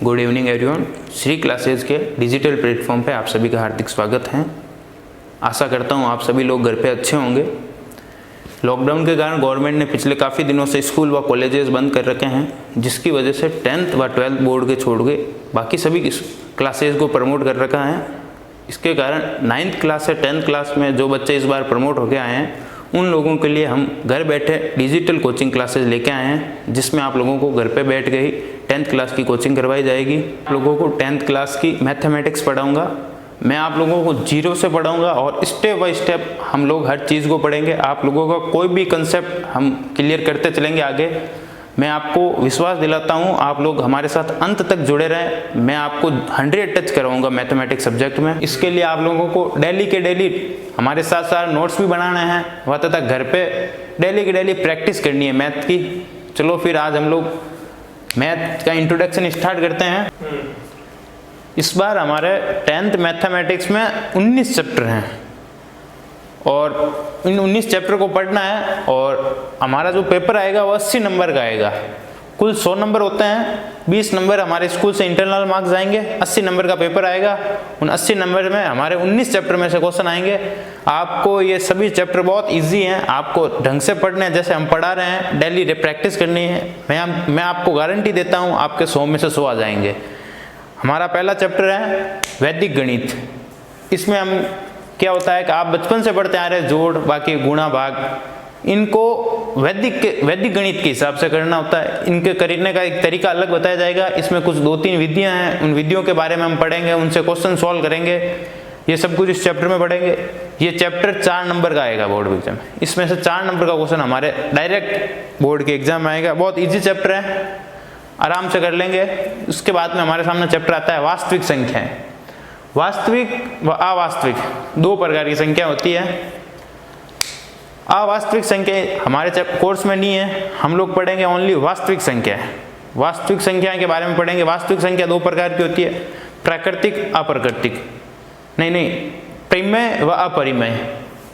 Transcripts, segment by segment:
Good evening everyone. Shri classes के digital platform पे आप सभी का हार्दिक स्वागत है। आशा करता हूँ आप सभी लोग घर पे अच्छे होंगे। लॉकडाउन के कारण गवर्नमेंट ने पिछले काफ़ी दिनों से स्कूल व कॉलेजेस बंद कर रखे हैं, जिसकी वजह से 10th व 12th बोर्ड के छोड़ के बाकी सभी क्लासेज को प्रमोट कर रखा है। इसके कारण 9th क्लास से 10th क्लास में जो बच्चे इस बार प्रमोट होकर आए हैं, उन लोगों के लिए हम घर बैठे डिजिटल कोचिंग क्लासेस लेके आए हैं, जिसमें आप लोगों को घर पे बैठ के ही 10th क्लास की कोचिंग करवाई जाएगी। आप लोगों को 10th क्लास की मैथमेटिक्स पढ़ाऊंगा, मैं आप लोगों को जीरो से पढ़ाऊंगा और स्टेप बाय स्टेप हम लोग हर चीज़ को पढ़ेंगे। आप लोगों का कोई भी कंसेप्ट हम क्लियर करते चलेंगे आगे। मैं आपको विश्वास दिलाता हूं, आप लोग हमारे साथ अंत तक जुड़े रहें। मैं आपको 100 टच करवाऊंगा मैथमेटिक्स सब्जेक्ट में। इसके लिए आप लोगों को डेली के डेली हमारे साथ साथ नोट्स भी बनाने हैं व तथा घर पे डेली की डेली प्रैक्टिस करनी है मैथ की। चलो फिर आज हम लोग मैथ का इंट्रोडक्शन स्टार्ट करते हैं। इस बार हमारे 10th मैथमेटिक्स में 19 चैप्टर हैं और इन 19 चैप्टर को पढ़ना है और हमारा जो पेपर आएगा वो 80 नंबर का आएगा। कुल 100 नंबर होते हैं, 20 नंबर हमारे स्कूल से इंटरनल मार्क्स आएंगे, 80 नंबर का पेपर आएगा। उन 80 नंबर में हमारे 19 चैप्टर में से क्वेश्चन आएंगे। आपको ये सभी चैप्टर बहुत इजी हैं, आपको ढंग से पढ़ने हैं जैसे हम पढ़ा रहे हैं, डेली प्रैक्टिस करनी है। मैं आपको गारंटी देता हूँ आपके 100 में से 100 आ जाएंगे। हमारा पहला चैप्टर है वैदिक गणित। इसमें हम क्या होता है कि आप बचपन से पढ़ते आ रहे हैं, जोड़ बाकी गुणा भाग, इनको वैदिक गणित के हिसाब से करना होता है। इनके करने का एक तरीका अलग बताया जाएगा। इसमें कुछ 2-3 विधियां हैं, उन विधियों के बारे में हम पढ़ेंगे, उनसे क्वेश्चन सॉल्व करेंगे। ये सब कुछ इस चैप्टर में पढ़ेंगे। ये चैप्टर 4 नंबर का आएगा बोर्ड एग्जाम में। इसमें से 4 नंबर का क्वेश्चन हमारे डायरेक्ट बोर्ड के एग्जाम में आएगा। बहुत ईजी चैप्टर है, आराम से कर लेंगे। उसके बाद में हमारे सामने चैप्टर आता है वास्तविक संख्याएं। वास्तविक व अवास्तविक 2 प्रकार की संख्या होती है। अवास्तविक संख्या हमारे कोर्स में नहीं है, हम लोग पढ़ेंगे ओनली वास्तविक संख्या। वास्तविक संख्या के बारे में पढ़ेंगे। वास्तविक संख्या 2 प्रकार की होती है, प्राकृतिक अप्राकृतिक। नहीं, परिमेय व अपरिमेय।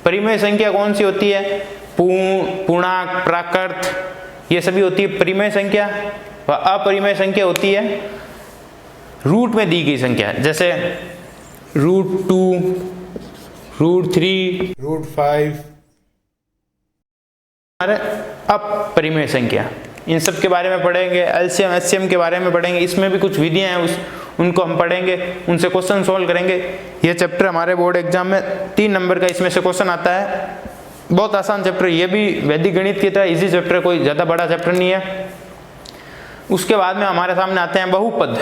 परिमेय संख्या कौन सी होती है? पूर्णांक, प्राकृत, ये सभी होती है परिमेय संख्या। व अपरिमेय संख्या होती है रूट में दी गई संख्या, जैसे √2, √3, √5 अपरिमेय संख्या। इन सब के बारे में पढ़ेंगे। एलसीएम एचसीएम के बारे में पढ़ेंगे। इसमें भी कुछ विधियां हैं, उनको हम पढ़ेंगे, उनसे क्वेश्चन सॉल्व करेंगे। ये चैप्टर हमारे बोर्ड एग्जाम में 3 नंबर का इसमें से क्वेश्चन आता है। बहुत आसान चैप्टर, ये भी वैदिक गणित की तरह इजी चैप्टर, कोई ज़्यादा बड़ा चैप्टर नहीं है। उसके बाद में हमारे सामने आते हैं बहुपद।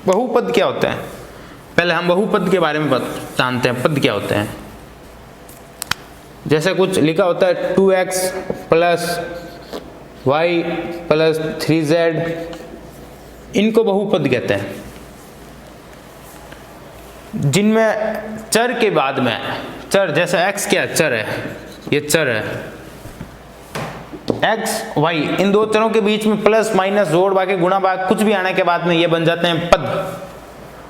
बहुपद क्या होता है? पहले हम बहुपद के बारे में जानते हैं। पद क्या होते हैं? जैसे कुछ लिखा होता है 2x + y + 3z, इनको बहुपद कहते हैं। जिनमें चर के बाद में चर, जैसे x क्या चर है, ये चर है, x y, इन 2 चरों के बीच में प्लस माइनस जोड़ बाकी गुणा भाग कुछ भी आने के बाद में ये बन जाते हैं पद।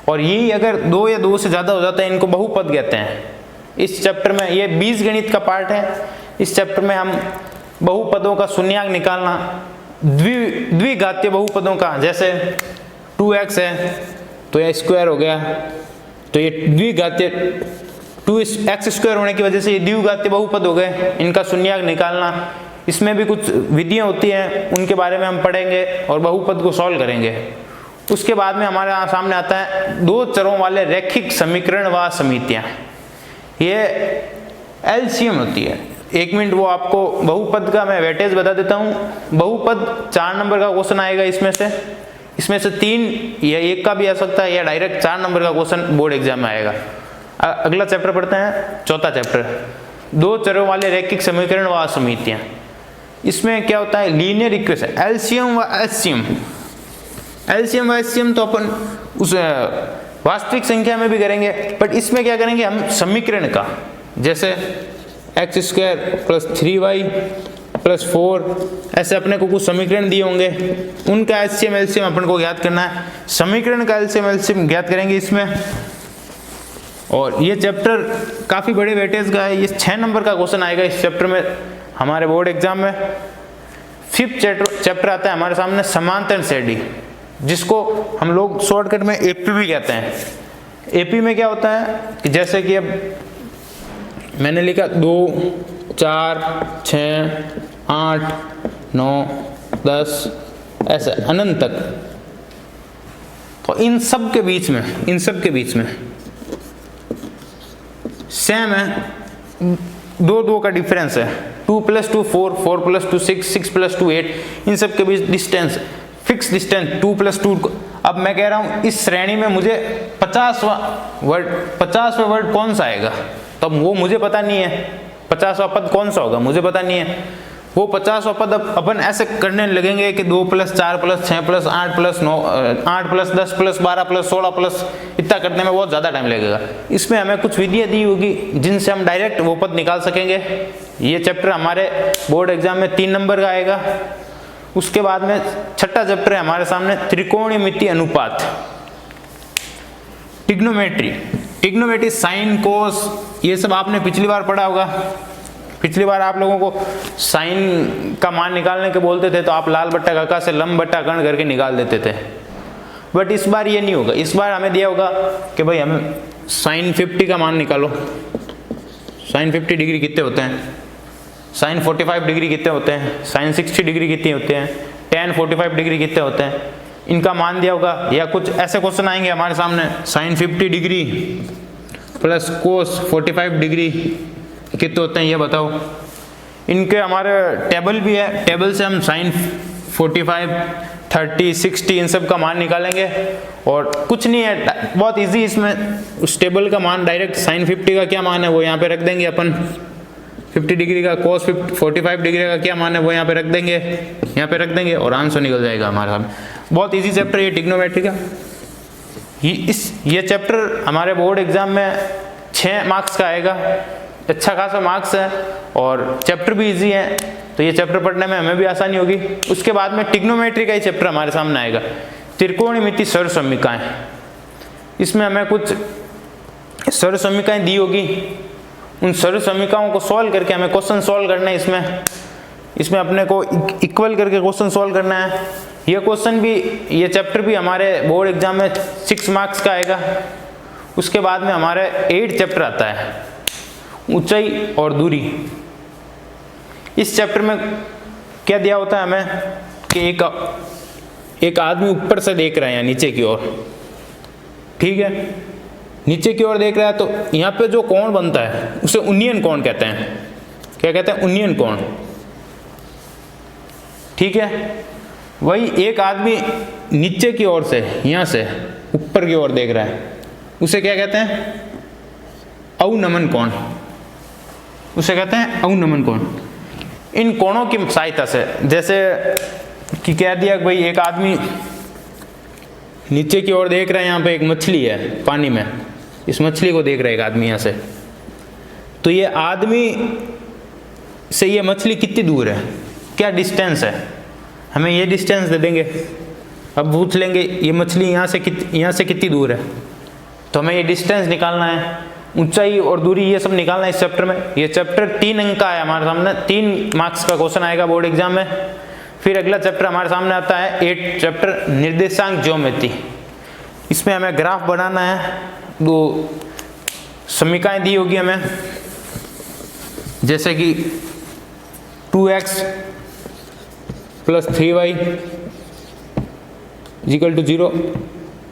और यही अगर 2 या 2 से ज्यादा हो जाता है, इनको बहुपद कहते हैं। इस चैप्टर में ये बीजगणित का पार्ट है। इस चैप्टर में हम बहुपदों का शून्यांक निकालना, द्विघातीय बहुपदों का, जैसे 2x है तो यह स्क्वायर हो गया, तो ये द्विघातीय 2x² होने की वजह से ये द्विघातीय बहुपद हो गए, इनका शून्यांक निकालना। इसमें भी कुछ विधियां होती हैं, उनके बारे में हम पढ़ेंगे और बहुपद को सॉल्व करेंगे। उसके बाद में हमारे सामने आता है 2 चरों वाले रैखिक समीकरण व समितियां। ये एलसीएम होती है। 1 मिनट, वो आपको बहुपद का मैं वेटेज बता देता हूँ। बहुपद 4 नंबर का क्वेश्चन आएगा। इसमें से 3 या 1 का भी आ सकता है, या डायरेक्ट 4 नंबर का क्वेश्चन बोर्ड एग्जाम में आएगा। अगला चैप्टर पढ़ते हैं, चौथा चैप्टर, 2 चरों वाले रैखिक समीकरण व समितियां। इसमें क्या होता है? लीनियर इक्वेशन, एलसीएम व एचसीएम। एलसीएम व एचसीएम तो अपन उस वास्तविक संख्या में भी करेंगे, बट इसमें क्या करेंगे हम? समीकरण का, जैसे x² + 3y + 4, ऐसे अपने को कुछ समीकरण दिए होंगे, उनका एलसीएम एलसीएम अपन को ज्ञात करना है। समीकरण का एलसीएम एलसीएम ज्ञात करेंगे इसमें। और ये चैप्टर काफ़ी बड़े वेटेज का है। ये 6 नंबर का क्वेश्चन आएगा इस चैप्टर में हमारे बोर्ड एग्जाम में। 5th चैप्टर आता है हमारे सामने समांतर श्रेणी। जिसको हम लोग शॉर्टकट में एपी भी कहते हैं। एपी में क्या होता है कि जैसे कि अब मैंने लिखा 2, 4, 6, 8, 9, 10 ऐसे अनंत तक, तो इन सब के बीच में सेम है, 2 का डिफरेंस है। 2 + 2 4, 4 + 2 6, 6 + 2 8, इन सब के बीच डिस्टेंस, फिक्स डिस्टेंस 2 + 2। अब मैं कह रहा हूं इस श्रेणी में मुझे 50वां वर्ड कौन सा आएगा, तो वो मुझे पता नहीं है। 50वां पद कौन सा होगा मुझे पता नहीं है। वो 50वां पद अब अपन ऐसे करने लगेंगे कि 2 + 4 + 6 + 8 + 9, 8 + 10 + 12 + 16 इतना करने में बहुत ज़्यादा टाइम लगेगा। इसमें हमें कुछ विधियाँ दी होगी जिनसे हम डायरेक्ट वो पद निकाल सकेंगे। ये चैप्टर हमारे बोर्ड एग्जाम में 3 नंबर का आएगा। उसके बाद में छठा चैप्टर है हमारे सामने त्रिकोणमिति अनुपात, ट्रिग्नोमेट्री, साइन, कोस, ये सब आपने पिछली बार पढ़ा होगा। पिछली बार आप लोगों को साइन का मान निकालने के बोलते थे तो आप लाल बट्टा काका से लंब बट्टा कर्ण करके निकाल देते थे, बट इस बार ये नहीं होगा। इस बार हमें दिया होगा कि भाई हमें साइन 50 का मान निकालो। साइन 50 डिग्री कितने होते हैं, साइन 45 डिग्री कितने होते हैं, साइन 60 डिग्री कितने होते हैं, tan 45 डिग्री कितने होते हैं, इनका मान दिया होगा। या कुछ ऐसे क्वेश्चन आएंगे हमारे सामने, sine 50 degree plus cos 45 degree कितने होते हैं ये बताओ। इनके हमारे टेबल भी है, टेबल से हम साइन 45, 30, 60 इन सब का मान निकालेंगे। और कुछ नहीं है, बहुत इजी, इसमें उस टेबल का मान डायरेक्ट साइन 50 का क्या मान है वो यहाँ पे रख देंगे अपन, 50 डिग्री का कोस 45 डिग्री का क्या मान है वो यहाँ पे रख देंगे, और आंसर निकल जाएगा हमारे सामने। बहुत इजी चैप्टर ये ट्रिग्नोमेट्री का। ये चैप्टर हमारे बोर्ड एग्जाम में 6 मार्क्स का आएगा, अच्छा खासा मार्क्स है और चैप्टर भी इजी है, तो ये चैप्टर पढ़ने में हमें भी आसानी होगी। उसके बाद में ट्रिग्नोमेट्री का ही चैप्टर हमारे सामने आएगा, त्रिकोणमिति सर्वसमीकाएं। इसमें हमें कुछ सर्वसमीकाएं दी होगी, उन सर्वसमीकाओं को सॉल्व करके हमें क्वेश्चन सॉल्व करना है। इसमें अपने को इक्वल करके क्वेश्चन सॉल्व करना है। ये चैप्टर भी हमारे बोर्ड एग्जाम में 6 मार्क्स का आएगा। उसके बाद में हमारे 8 चैप्टर आता है, ऊंचाई और दूरी। इस चैप्टर में क्या दिया होता है हमें कि एक आदमी ऊपर से देख रहा है, यहाँ नीचे की ओर, ठीक है, नीचे की ओर देख रहा है, तो यहाँ पे जो कोण बनता है उसे उन्नयन कोण कहते हैं। क्या कहते हैं? उन्नयन कोण, ठीक है। वही एक आदमी नीचे की ओर से, यहाँ से ऊपर की ओर देख रहा है, उसे क्या कहते हैं? अवनमन कोण, उसे कहते हैं अवनमन कोण। इन कोणों की सहायता से, जैसे कि कह दिया कि भाई एक आदमी नीचे की ओर देख रहा है, यहाँ पे एक मछली है पानी में, इस मछली को देख रहा है एक आदमी यहाँ से, तो ये आदमी से ये मछली कितनी दूर है, क्या डिस्टेंस है, हमें ये डिस्टेंस दे देंगे। अब पूछ लेंगे ये मछली यहाँ से कितनी दूर है, तो हमें ये डिस्टेंस निकालना है, ऊंचाई और दूरी ये सब निकालना है इस चैप्टर में। ये चैप्टर 3 अंक का है हमारे सामने, 3 मार्क्स का क्वेश्चन आएगा बोर्ड एग्जाम में। फिर अगला चैप्टर हमारे सामने आता है 8 चैप्टर निर्देशांक ज्योमेट्री। इसमें हमें ग्राफ बनाना है, 2 समीकरण दी होगी हमें, जैसे कि 2x + 3y = 0,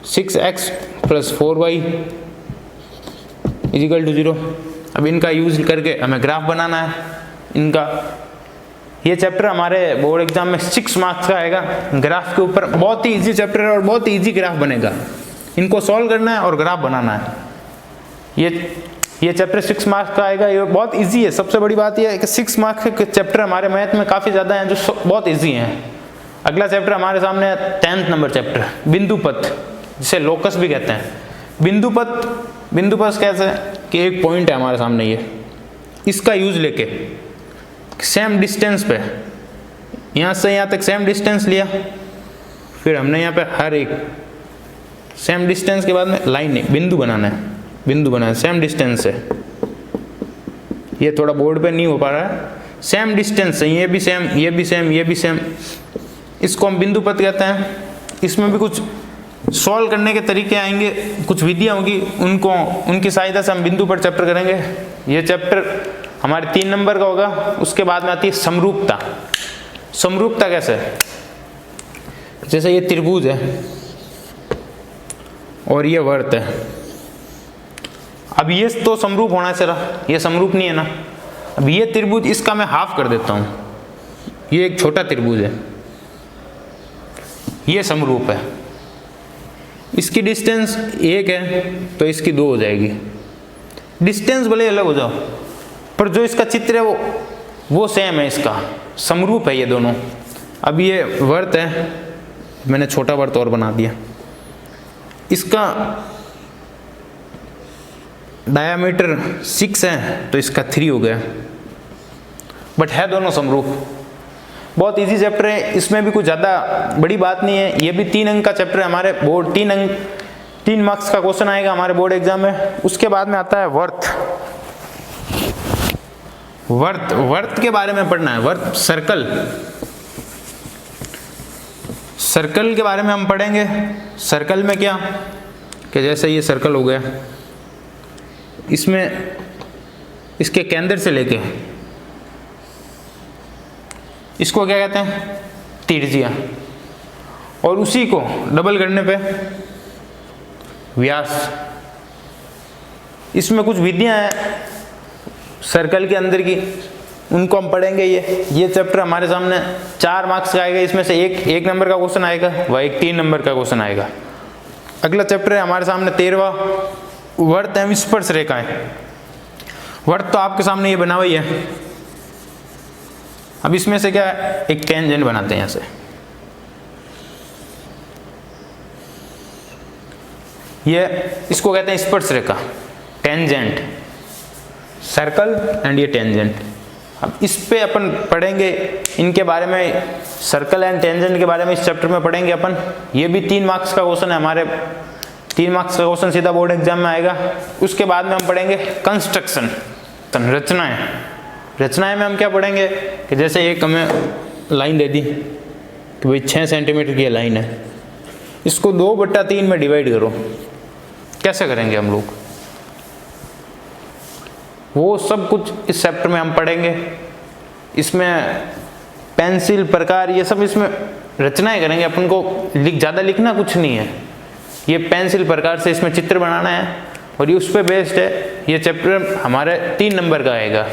6x + 4y = 0। अब इनका यूज करके हमें ग्राफ बनाना है इनका। ये चैप्टर हमारे बोर्ड एग्जाम में 6 मार्क्स का आएगा। ग्राफ के ऊपर बहुत ही इजी चैप्टर है और बहुत ही इजी ग्राफ बनेगा। इनको सॉल्व करना है और ग्राफ बनाना है। ये चैप्टर 6 मार्क्स का आएगा, ये बहुत इजी है। सबसे बड़ी बात यह है कि 6 मार्क्स के चैप्टर हमारे मैथ में काफ़ी ज़्यादा हैं जो बहुत इजी हैं। अगला चैप्टर हमारे सामने है 10th नंबर चैप्टर, बिंदुपथ, जिसे लोकस भी कहते हैं। बिंदुपथ कैसे कि एक पॉइंट है हमारे सामने, ये इसका यूज लेके सेम डिस्टेंस पे, यहाँ से यहाँ तक सेम डिस्टेंस लिया, फिर हमने यहाँ पे हर एक सेम डिस्टेंस के बाद में लाइन बिंदु बनाना है सेम डिस्टेंस से। ये थोड़ा बोर्ड पे नहीं हो पा रहा है, सेम डिस्टेंस से, ये भी सेम, ये भी सेम, ये भी सेम, इसको हम बिंदुपथ कहते हैं। इसमें भी कुछ सॉल्व करने के तरीके आएंगे, कुछ विधियाँ होगी, उनकी सहायता से हम बिंदु पर चैप्टर करेंगे। ये चैप्टर हमारे 3 नंबर का होगा। उसके बाद में आती है समरूपता। समरूपता कैसे है? जैसे ये त्रिभुज है और ये वर्त है। अब ये तो समरूप होना चाहिए, ये समरूप नहीं है ना। अब ये त्रिभुज, इसका मैं हाफ कर देता हूँ, ये एक छोटा त्रिभुज है, ये समरूप है। इसकी डिस्टेंस 1 है तो इसकी 2 हो जाएगी। डिस्टेंस भले अलग हो जाओ पर जो इसका चित्र है वो सेम है, इसका समरूप है ये दोनों। अब ये वर्त है, मैंने छोटा वर्त और बना दिया, इसका डायामीटर 6 है तो इसका 3 हो गया, बट है दोनों समरूप। बहुत इजी चैप्टर है, इसमें भी कुछ ज़्यादा बड़ी बात नहीं है। ये भी 3 अंक का चैप्टर है, हमारे बोर्ड 3 मार्क्स का क्वेश्चन आएगा हमारे बोर्ड एग्जाम में। उसके बाद में आता है वर्त। वर्त के बारे में पढ़ना है। वर्त, सर्कल के बारे में हम पढ़ेंगे। सर्कल में क्या कि जैसे ये सर्कल हो गया, इसमें इसके केंद्र से लेके इसको क्या कहते हैं? त्रिज्या, और उसी को डबल करने पे व्यास। इसमें कुछ विधियां हैं सर्कल के अंदर की, उनको हम पढ़ेंगे। ये चैप्टर हमारे सामने 4 मार्क्स का आएगा। इसमें से एक नंबर का क्वेश्चन आएगा व एक 3 नंबर का क्वेश्चन आएगा। अगला चैप्टर है हमारे सामने 13वां, वर्त एवं स्पर्श रेखाएं। वर्त तो आपके सामने ये बना हुआ ही है। अब इसमें से क्या है, एक टेंजेंट बनाते हैं यहाँ से। ये इसको कहते हैं स्पर्श रेखा, टेंजेंट। सर्कल एंड ये टेंजेंट। अब इस पे अपन पढ़ेंगे, इनके बारे में, सर्कल एंड टेंजेंट के बारे में इस चैप्टर में पढ़ेंगे अपन। ये भी 3 मार्क्स का क्वेश्चन है हमारे, 3 मार्क्स का क्वेश्चन सीधा बोर्ड एग्जाम में आएगा। उसके बाद में हम पढ़ेंगे कंस्ट्रक्शन, रचनाएं में हम क्या पढ़ेंगे कि जैसे एक हमें लाइन दे दी कि भाई 6 सेंटीमीटर की लाइन है, इसको 2/3 में डिवाइड करो। कैसे करेंगे हम लोग, वो सब कुछ इस चैप्टर में हम पढ़ेंगे। इसमें पेंसिल प्रकार ये सब इसमें रचनाएं करेंगे। अपन को ज़्यादा लिखना कुछ नहीं है, ये पेंसिल प्रकार से इसमें चित्र बनाना है और ये उस पर बेस्ड है। ये चैप्टर हमारे 3 नंबर का आएगा।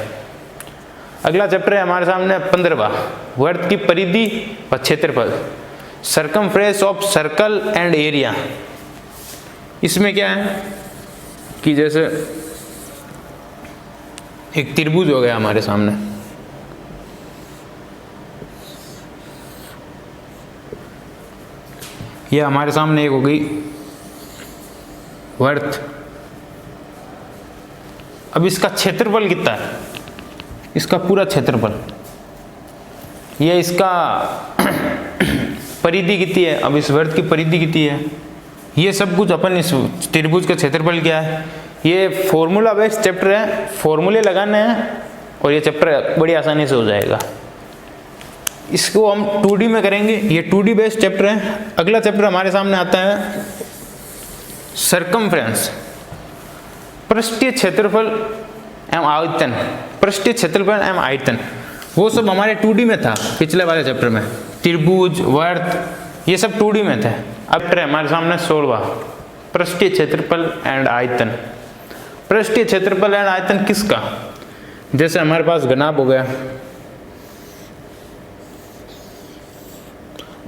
अगला चैप्टर है हमारे सामने 15वां, वर्त की परिधि व क्षेत्रफल, circumference of circle and area. इसमें क्या है कि जैसे एक त्रिभुज हो गया हमारे सामने, ये हमारे सामने एक हो गई वर्त। अब इसका क्षेत्रफल कितना है, इसका पूरा क्षेत्रफल, ये इसका परिधि कितनी है, अब इस वर्त की परिधि कितनी है, ये सब कुछ अपन इस त्रिभुज का क्षेत्रफल क्या है। ये फॉर्मूला बेस्ड चैप्टर है, फॉर्मूले लगाने हैं और ये चैप्टर बड़ी आसानी से हो जाएगा। इसको हम 2D में करेंगे, ये 2D बेस्ड चैप्टर है। अगला चैप्टर हमारे सामने आता है सर्कमफ्रेंस, पृष्ठीय क्षेत्रफल एवं आयतन। पृष्ठीय क्षेत्रफल एवं आयतन वो सब हमारे 2D में था पिछले वाले चैप्टर में। त्रिभुज, वर्त, ये सब 2D में थे। अब हमारे सामने 16वां, पृष्ठीय क्षेत्रफल एंड आयतन। पृष्ठीय क्षेत्रफल एंड आयतन किसका, जैसे हमारे पास घनाभ हो गया,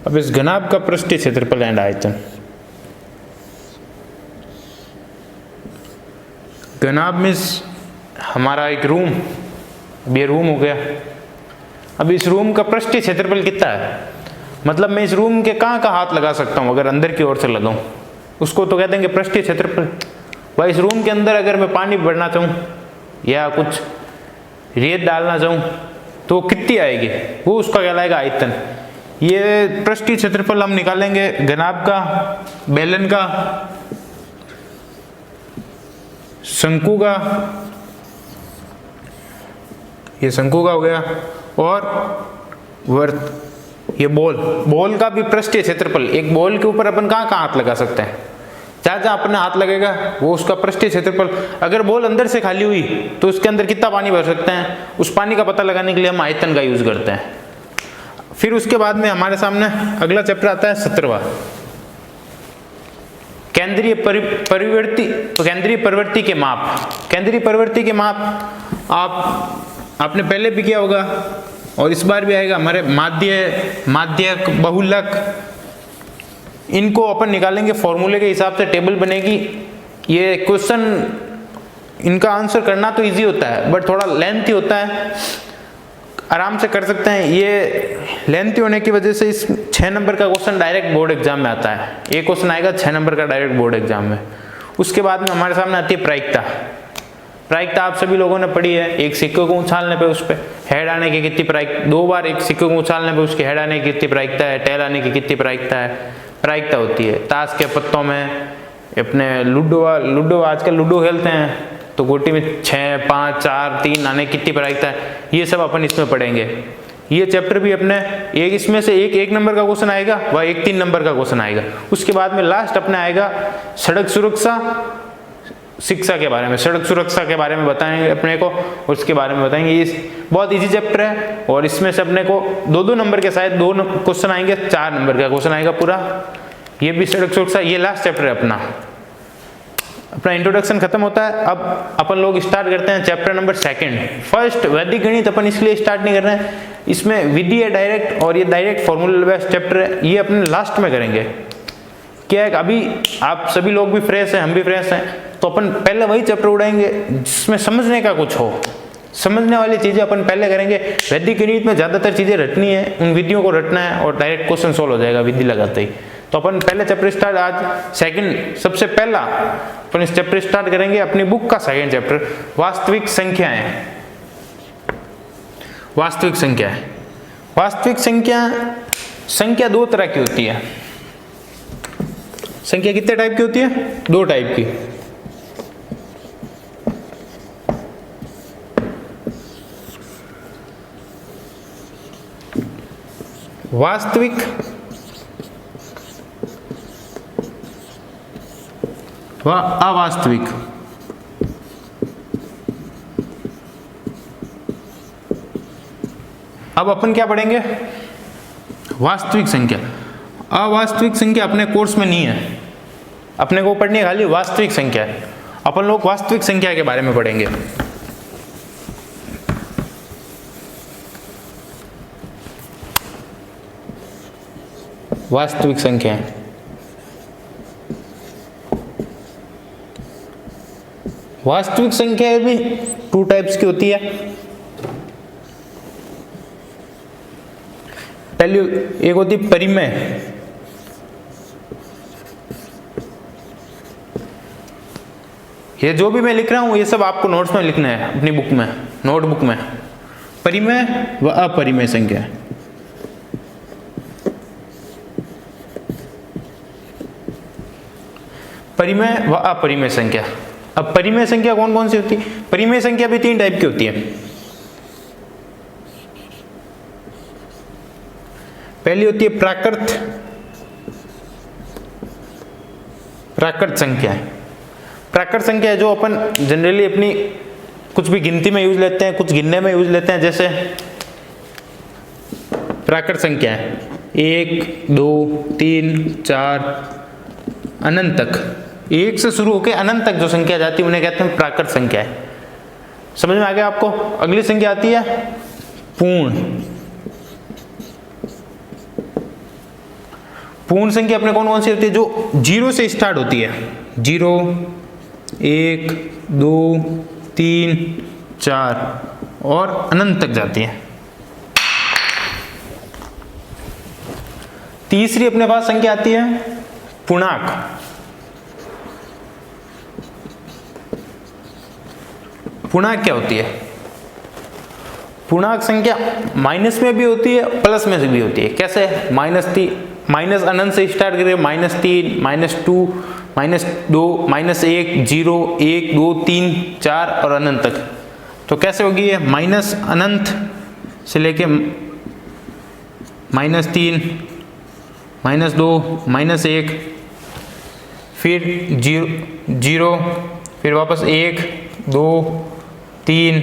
अब इस घनाभ का पृष्ठीय क्षेत्रफल एंड आयतन। घनाभ मीन्स हमारा एक रूम, अब ये रूम हो गया। अब इस रूम का पृष्ठीय क्षेत्रफल कितना है, मतलब मैं इस रूम के कहाँ हाथ लगा सकता हूँ अगर अंदर की ओर से लगाऊं, उसको तो कहते हैं पृष्ठीय क्षेत्रफल। भाई इस रूम के अंदर अगर मैं पानी भरना चाहूँ या कुछ रेत डालना चाहूँ तो कितनी आएगी, वो उसका कहलाएगा आयतन। ये पृष्ठीय क्षेत्रफल हम निकालेंगे घनाभ का, बेलन का, शंकु का, ये शंकु का हो गया, और वर्त, ये बॉल का भी पृष्ठीय क्षेत्रफल, एक बॉल के ऊपर अपन कहाँ कहाँ हाथ लगा सकते हैं, जहाँ जहाँ अपना हाथ लगेगा वो उसका पृष्ठीय क्षेत्रफल। अगर बॉल अंदर से खाली हुई तो उसके अंदर कितना पानी भर सकते हैं, उस पानी का पता लगाने के लिए हम आयतन का यूज करते हैं। फिर उसके बाद में हमारे सामने अगला चैप्टर आता है 17वां, केंद्रीय प्रवृत्ति के माप। केंद्रीय प्रवृत्ति के माप आपने पहले भी किया होगा और इस बार भी आएगा। हमारे माध्यक, बहुलक, इनको अपन निकालेंगे फॉर्मूले के हिसाब से, टेबल बनेगी। ये क्वेश्चन इनका आंसर करना तो इजी होता है बट थोड़ा लेंथी होता है, आराम से कर सकते हैं। ये लेंथी होने की वजह से इस 6 नंबर का क्वेश्चन डायरेक्ट बोर्ड एग्जाम में आता है। ये क्वेश्चन आएगा 6 नंबर का डायरेक्ट बोर्ड एग्जाम में। उसके बाद में हमारे सामने आती है प्रायिकता। प्रायिकता आप सभी लोगों ने पढ़ी है। एक सिक्के को उछालने पे उस पर हेड आने की कितनी प्रायिकता, 2 बार एक सिक्के को उछालने पे उसके हेड आने की कितनी प्रायिकता है, टेल आने की कितनी प्रायिकता है, प्रायिकता होती है। ताश के पत्तों में, अपने लूडो आजकल लूडो खेलते हैं तो गोटी में 6, 5, 4, 3 आने की कितनी प्रायिकता है, ये सब अपन इसमें पढ़ेंगे। ये चैप्टर भी अपने एक इसमें से एक नंबर का क्वेश्चन आएगा व एक 3 नंबर का क्वेश्चन आएगा। उसके बाद में लास्ट अपने आएगा सड़क सुरक्षा शिक्षा के बारे में, सड़क सुरक्षा के बारे में बताएंगे अपने को, उसके बारे में बताएंगे। ये बहुत इजी चैप्टर है और इसमें से अपने को 2-2 नंबर के शायद 2 क्वेश्चन आएंगे, 4 नंबर का क्वेश्चन आएगा पूरा। ये भी सड़क सुरक्षा, ये लास्ट चैप्टर है अपना इंट्रोडक्शन खत्म होता है। अब अपन लोग स्टार्ट करते हैं चैप्टर नंबर 2। फर्स्ट वैदिक गणित अपन इसलिए स्टार्ट नहीं कर रहे हैं, इसमें विधि है डायरेक्ट और ये डायरेक्ट फॉर्मूला बेस्ड चैप्टर है, ये अपने लास्ट में करेंगे। क्या है, अभी आप सभी लोग भी फ्रेश हैं, हम भी फ्रेश हैं, तो अपन पहले वही चैप्टर उड़ाएंगे जिसमें समझने का कुछ हो, समझने वाली चीजें अपन पहले करेंगे। वैदिक गणित में ज्यादातर चीजें रटनी है, उन विधियों को रटना है और डायरेक्ट क्वेश्चन सोल्व हो जाएगा विधि लगाते ही। तो अपन पहले चैप्टर स्टार्ट, आज सेकंड, सबसे पहला अपन इस चैप्टर स्टार्ट करेंगे अपनी बुक का सेकंड चैप्टर, वास्तविक संख्याएं। वास्तविक संख्याएं, वास्तविक संख्या 2 तरह की होती है। संख्या कितने टाइप की होती है? 2 टाइप की। वास्तविक व अवास्तविक। अब अपन क्या पढ़ेंगे? वास्तविक संख्या। अवास्तविक संख्या अपने कोर्स में नहीं है, अपने को पढ़नी है खाली वास्तविक संख्या। अपन लोग वास्तविक संख्या के बारे में पढ़ेंगे। वास्तविक संख्या, वास्तविक संख्या भी 2 टाइप्स की होती है। पहली एक होती है परिमेय, ये जो भी मैं लिख रहा हूं ये सब आपको नोट्स में लिखना है, अपनी बुक में, नोटबुक में। परिमेय व अपरिमेय संख्या। परिमेय व अपरिमेय संख्या। अब परिमेय संख्या कौन कौन सी होती है? परिमेय संख्या भी 3 टाइप की होती है। पहली होती है प्राकृत संख्या। प्राकृत संख्या है जो अपन जनरली अपनी कुछ भी गिनती में यूज लेते हैं, कुछ गिनने में यूज लेते हैं। जैसे प्राकृत संख्या है 1, 2, 3, 4 अनंत तक, 1 से शुरू होकर अनंत तक जो संख्या जाती है उन्हें कहते हैं प्राकृत संख्या है। समझ में आ गया आपको? अगली संख्या आती है पूर्ण। पूर्ण संख्या अपने कौन कौन सी होती है? जो 0 से स्टार्ट होती है, 0, 1, 2, 3, 4 और अनंत तक जाती है। तीसरी अपने पास संख्या आती है पूर्णांक। पूर्णांक क्या होती है? पूर्णांक संख्या माइनस में भी होती है, प्लस में भी होती है। कैसे? माइनस अनंत से स्टार्ट करें, -3, -2, -2, -1, 0, 1, 2, 3, 4 और अनंत तक। तो कैसे होगी ये? माइनस अनंत से लेके -3, -2, -1, फिर 0, फिर वापस 1, 2, 3,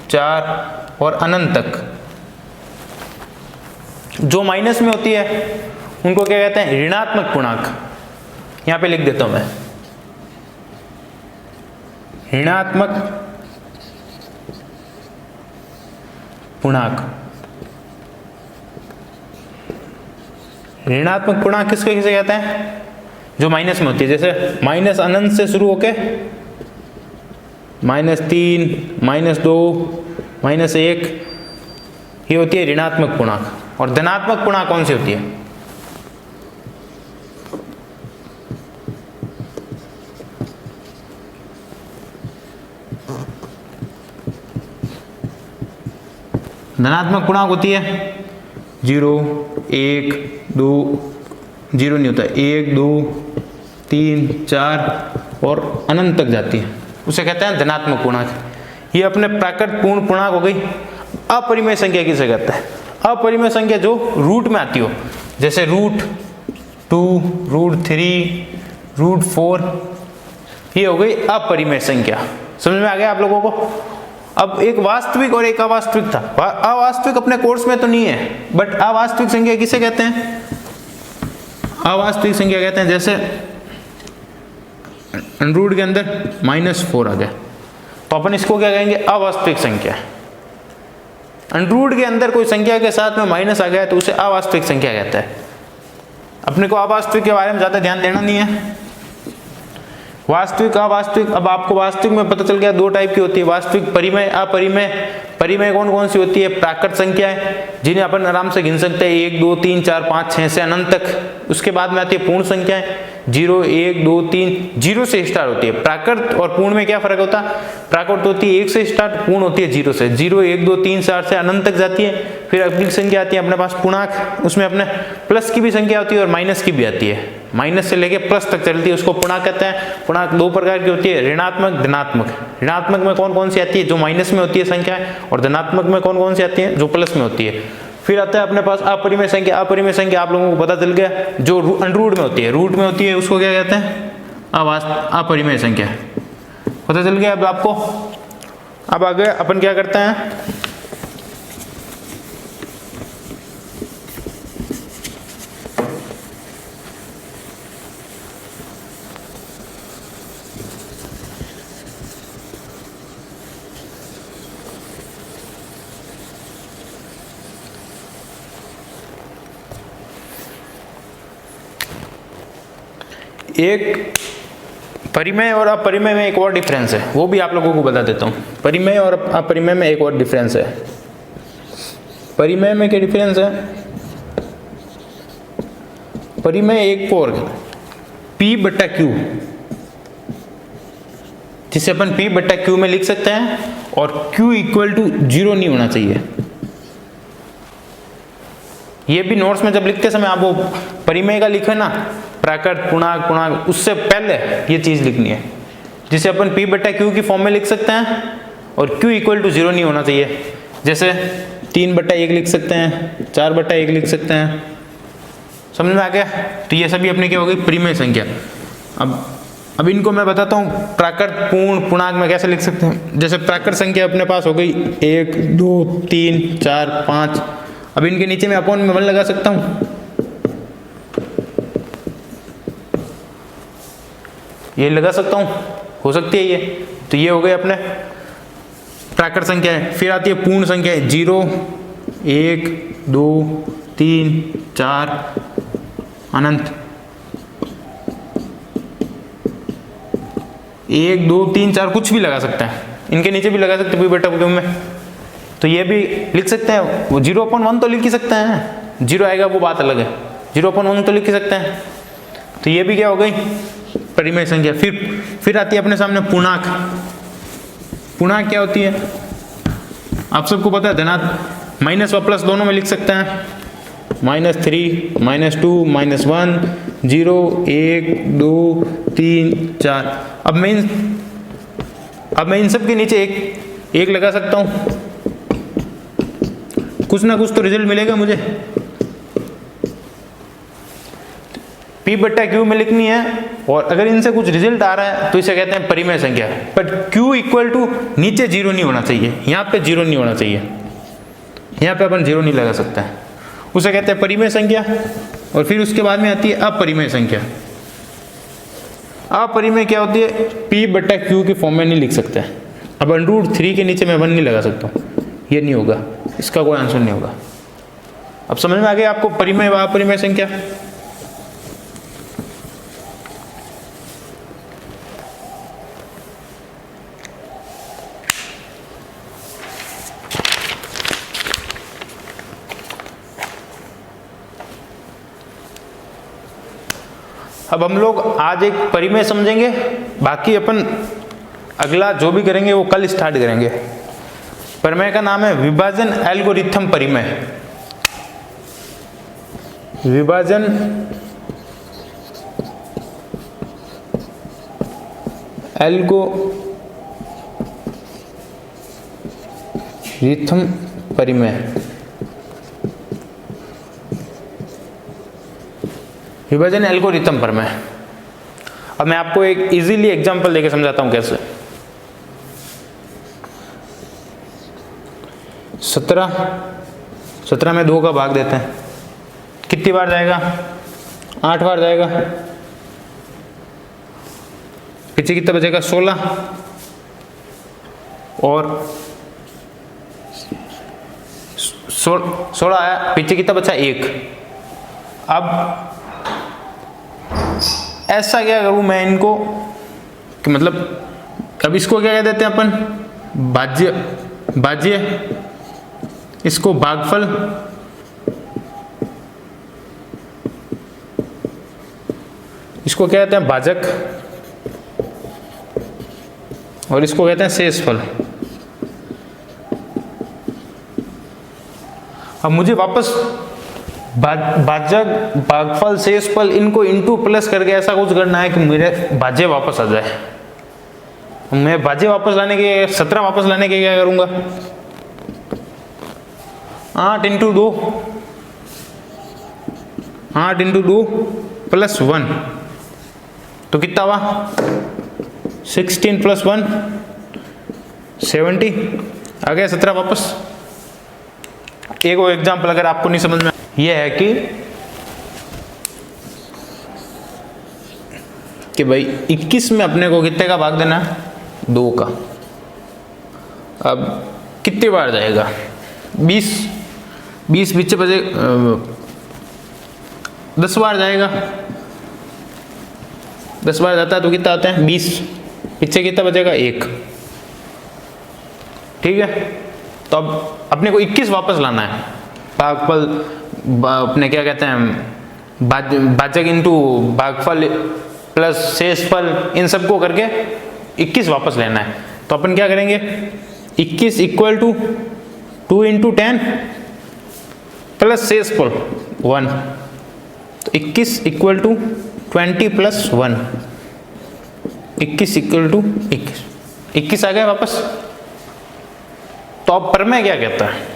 4 और अनंत तक। जो माइनस में होती है उनको क्या कहते हैं? ऋणात्मक पूर्णांक। यहां पे लिख देता हूं मैं, ऋणात्मक पूर्णांक। ऋणात्मक पूर्णांक किसके किसे कहते हैं? जो माइनस में होती है। जैसे माइनस अनंत से शुरू होके -3, -2, -1, ये होती है ऋणात्मक पूर्णांक। और धनात्मक पूर्णांक कौन सी होती है? धनात्मक पूर्णांक होती है 0, 1, 2, 0 नहीं होता, 1, 2, 3, 4 और अनंत तक जाती है, उसे कहते हैं धनात्मक पूर्णांक। ये अपने प्राकृत पूर्ण पूर्णांक हो गई। अपरिमेय संख्या किसे कहते हैं? अपरिमेय संख्या जो रूट में आती हो, जैसे √2, √3, √4, ये हो गई अपरिमेय संख्या। समझ में आ गया आप लोगों को? अब एक वास्तविक और एक अवास्तविक था। अवास्तविक अपने कोर्स में तो नहीं है, बट अवास्तविक संख्या किसे कहते हैं? अवास्तविक संख्या कहते हैं जैसे √ के अंदर -4 आ गया, तो अपन इसको क्या कहेंगे? अवास्तविक संख्या। √ के अंदर कोई संख्या के साथ में माइनस आ गया तो उसे अवास्तविक संख्या कहता है। अपने को अवास्तविक के बारे में ज्यादा ध्यान देना नहीं है। वास्तविक, अवास्तविक, अब आपको वास्तविक में पता चल गया 2 टाइप की होती है, वास्तविक, परिमेय, अपरिमेय। परिमेय कौन कौन सी होती है? प्राकृत संख्याएं, जिन्हें अपन आराम से गिन सकते हैं 1, 2, 3, 4, 5, 6 से अनंत तक। उसके बाद में आती है पूर्ण संख्याएं, 0, 1, 2, 3, 0 से स्टार्ट होती है। प्राकृत और पूर्ण में क्या फर्क होता है? प्राकृत होती है 1 से स्टार्ट, पूर्ण होती है 0 से। 0, 1, 2, 3, 4 से अनंत तक जाती है। फिर अगली संख्या आती है अपने पास पूर्णांक, उसमें अपने प्लस की भी संख्या होती है और माइनस की भी आती है। माइनस से लेके प्लस तक चलती है, उसको पूर्णांक कहते हैं। पूर्णांक 2 प्रकार की होती है, ऋणात्मक, धनात्मक। ऋणात्मक में कौन कौन सी आती है? जो माइनस में होती है संख्या, और धनात्मक में कौन कौन सी आती है? जो प्लस में होती है। फिर आता है अपने पास अपरिमेय संख्या। अपरिमेय संख्या आप लोगों को पता चल गया, जो √ में होती है। √ में होती है उसको क्या कहते हैं? अपरिमेय संख्या। पता चल गया अब आपको? अब आगे अपन क्या करते हैं? एक परिमेय और अपरिमेय में एक और डिफरेंस है, वो भी आप लोगों को बता देता हूँ। परिमेय और अपरिमेय में एक और डिफरेंस है। परिमेय में क्या डिफरेंस है? परिमेय एक को और P/Q, जिसे अपन P/Q में लिख सकते हैं, और Q = 0 नहीं होना चाहिए। ये भी नोट्स में जब लिखते समय आप वो परिमेय का लिखे ना, प्राकृत, पूर्णांक, पूर्णांक, उससे पहले ये चीज लिखनी है, जिसे अपन P/Q की फॉर्म में लिख सकते हैं, और Q = 0 नहीं होना चाहिए। जैसे 3/1 लिख सकते हैं, 4/1 लिख सकते हैं। समझ में आ गया? तो ये सभी अपने क्या हो गई? परिमेय संख्या। अब इनको मैं बताता हूँ प्राकृत, पूर्ण, पूर्णांक में कैसे लिख सकते हैं। जैसे प्राकृत संख्या अपने पास हो गई 1, 2, 3, 4, 5। अब इनके नीचे मैं अपॉन में 1 लगा सकता हूँ, ये लगा सकता हूँ, हो सकती है ये। तो ये हो गए अपने प्राकृत संख्या है। फिर आती है पूर्ण संख्या है 0, 1, 2, 3, 4 अनंत। 1, 2, 3, 4 कुछ भी लगा सकते हैं, इनके नीचे भी लगा सकते हैं P/Q में। तो ये भी लिख सकते हैं। वो 0/1 तो लिख ही सकते हैं, 0 आएगा वो बात अलग है, 0/1 तो लिख ही सकते हैं। तो ये भी क्या हो गई? परिमेय संख्या। फिर आती है अपने सामने पूर्णांक। पूर्णांक क्या होती है? आप सबको पता है, धनात्मक, माइनस व प्लस दोनों में लिख सकते हैं। -3, -2, -1, 0, 1, 2, 3, 4। अब मैं इन सब के नीचे एक लगा सकता हूँ, कुछ ना कुछ तो रिजल्ट मिलेगा मुझे। P बट्टा Q में लिखनी है, और अगर इनसे कुछ रिजल्ट आ रहा है तो इसे कहते हैं परिमेय संख्या। बट Q इक्वल टू नीचे जीरो नहीं होना चाहिए, यहाँ पे जीरो नहीं होना चाहिए, यहाँ पे अपन जीरो नहीं लगा सकते हैं, उसे कहते हैं परिमेय संख्या। और फिर उसके बाद में आती है अपरिमेय संख्या। अपरिमेय क्या होती है? P बट्टा Q के फॉर्म में नहीं लिख सकते। अब √3 के नीचे मैं 1 नहीं लगा सकता हूँ, ये नहीं होगा, इसका कोई आंसर नहीं होगा। अब समझ में आ गया आपको परिमेय व अपरिमेय संख्या? अब हम लोग आज एक परिमेय समझेंगे, बाकी अपन अगला जो भी करेंगे वो कल स्टार्ट करेंगे। परिमेय का नाम है विभाजन एल्गोरिथम परिमेय। विभाजन एल्गोरिथम परिमेय। विभाजन एल्गोरिथम परिमेय। अब मैं आपको एक इजीली एग्जांपल देके समझाता हूं कैसे। 17 में 2 का भाग देते हैं, कितनी बार जाएगा? 8 बार जाएगा। पीछे कितना बचेगा? 16, और 16 आया, पीछे कितना बचा? 1। अब ऐसा क्या करूं मैं इनको कि मतलब, अब इसको क्या कह देते हैं अपन? भाज्य, इसको भागफल, इसको क्या कहते हैं? भाजक, और इसको कहते हैं शेषफल। अब मुझे वापस भाजक, भागफल, शेषफल इनको इनटू प्लस करके ऐसा कुछ करना है कि मेरे भाज्य वापस आ जाए। मैं भाज्य वापस लाने के, 17 वापस लाने के क्या करूंगा? 8 × 2, 8 × 2 + 1, तो कितना हुआ? 16 + 1 70, आ गया 17 वापस। एक और एग्जाम्पल अगर आपको नहीं समझ में, यह है कि भाई 21 में अपने को कितने का भाग देना है? 2 का। अब कितनी बार जाएगा? 20 पीछे बचे 10 बार जाएगा। 10 बार जाता है तो कितना आते हैं? 20, पीछे कितना बचेगा? 1। ठीक है, तो अब अपने को 21 वापस लाना है। भागफल, अपने क्या कहते हैं, भाजक इंटू भागफल प्लस शेषफल, इन सबको करके 21 वापस लेना है। तो अपन क्या करेंगे? 21 = 2 × 10 प्लस शेषफल 1, तो 21 = 20 + 1, 21 = 21 आ गया वापस। तो अब परिमेय क्या कहता है?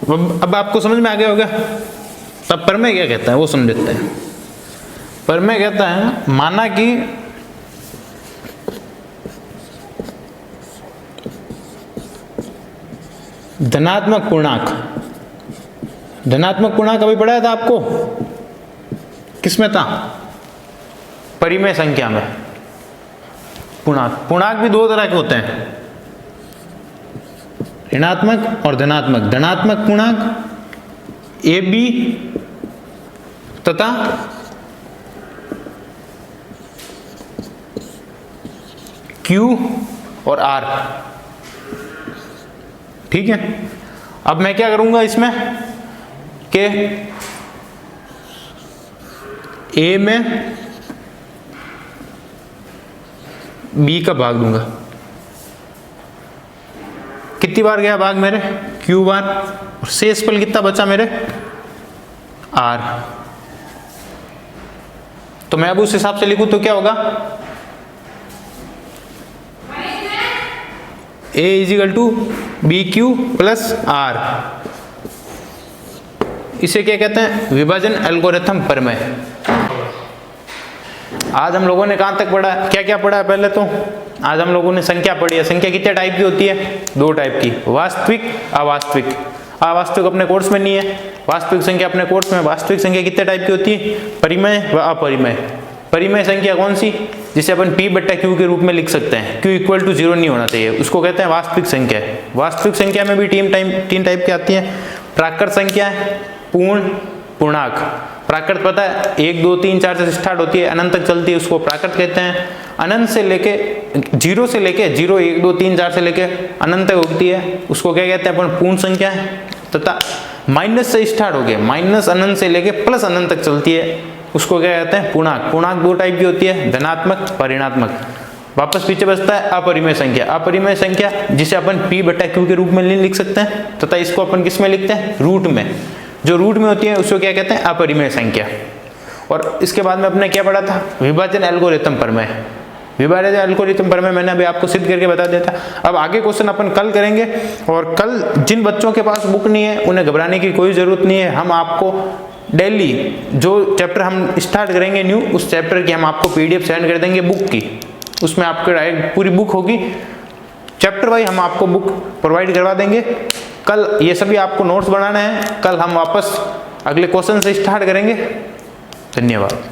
अब आपको समझ में आ गया होगा। तब परिमेय क्या कहता है वो समझते हैं। परिमेय कहता है, माना कि धनात्मक पूर्णांक, धनात्मक पूर्णांक अभी पढ़ाया था आपको, किसमें था? परिमेय संख्या में। पूर्णांक भी 2 तरह के होते हैं, ऋणात्मक और धनात्मक। धनात्मक पूर्णांक AB तथा Q और R। ठीक है, अब मैं क्या करूंगा इसमें कि A में B का भाग दूंगा। कितनी बार गया भाग मेरे? Q बार, और शेषफल कितना बचा मेरे? R। तो मैं अब उस हिसाब से लिखूं तो क्या होगा? A = BQ + R। इसे क्या कहते हैं? विभाजन एल्गोरिथम प्रमेय। आज हम लोगों ने कहाँ तक पढ़ा, क्या क्या पढ़ा है? पहले तो आज हम लोगों ने संख्या पढ़ी है। संख्या कितने टाइप की होती है? 2 टाइप की, वास्तविक, अवास्तविक। अवास्तविक अपने कोर्स में नहीं है, वास्तविक संख्या अपने कोर्स में। वास्तविक संख्या कितने टाइप की होती है? परिमेय व अपरिमेय। परिमेय संख्या कौन सी? जिसे अपन P/Q के रूप में लिख सकते हैं, Q = 0 नहीं होना चाहिए, उसको कहते हैं वास्तविक संख्या। वास्तविक संख्या में भी 3 टाइप की आती है। प्राकृत संख्या, पूर्ण, पूर्णांक। प्राकृत पता है 1 2 3 4 से स्टार्ट होती है, अनंत तक चलती है, उसको प्राकृत कहते हैं। अनंत से लेके 0 से लेके 0 1 2 3 4 से लेके अनंत तक होती है, उसको क्या कहते हैं अपन? पूर्ण संख्या है। तथा माइनस से स्टार्ट हो गया, माइनस अनंत से लेके प्लस अनंत तक चलती है, उसको क्या कहते हैं? पूर्णांक। पूर्णांक 2 टाइप की होती है, धनात्मक, ऋणात्मक। वापस पीछे बचता है अपरिमेय संख्या। अपरिमेय संख्या जिसे अपन P/Q के रूप में नहीं लिख सकते हैं, तथा इसको अपन किस में लिखते हैं? रूट में। जो रूट में होती है उसको क्या कहते हैं? अपरिमेय संख्या। और इसके बाद में अपने क्या पढ़ा था? विभाजन एल्गोरिथम प्रमेय। विभाजन एल्गोरिथम प्रमेय मैंने अभी आपको सिद्ध करके बता दिया था। अब आगे क्वेश्चन अपन कल करेंगे, और कल जिन बच्चों के पास बुक नहीं है उन्हें घबराने की कोई जरूरत नहीं है। हम आपको डेली जो चैप्टर हम स्टार्ट करेंगे न्यू, उस चैप्टर की हम आपको PDF सेंड कर देंगे बुक की। उसमें आपके डायरेक्ट पूरी बुक होगी, चैप्टर वाइज हम आपको बुक प्रोवाइड करवा देंगे। कल ये सभी आपको नोट्स बनाना है, कल हम वापस अगले क्वेश्चन से स्टार्ट करेंगे। धन्यवाद।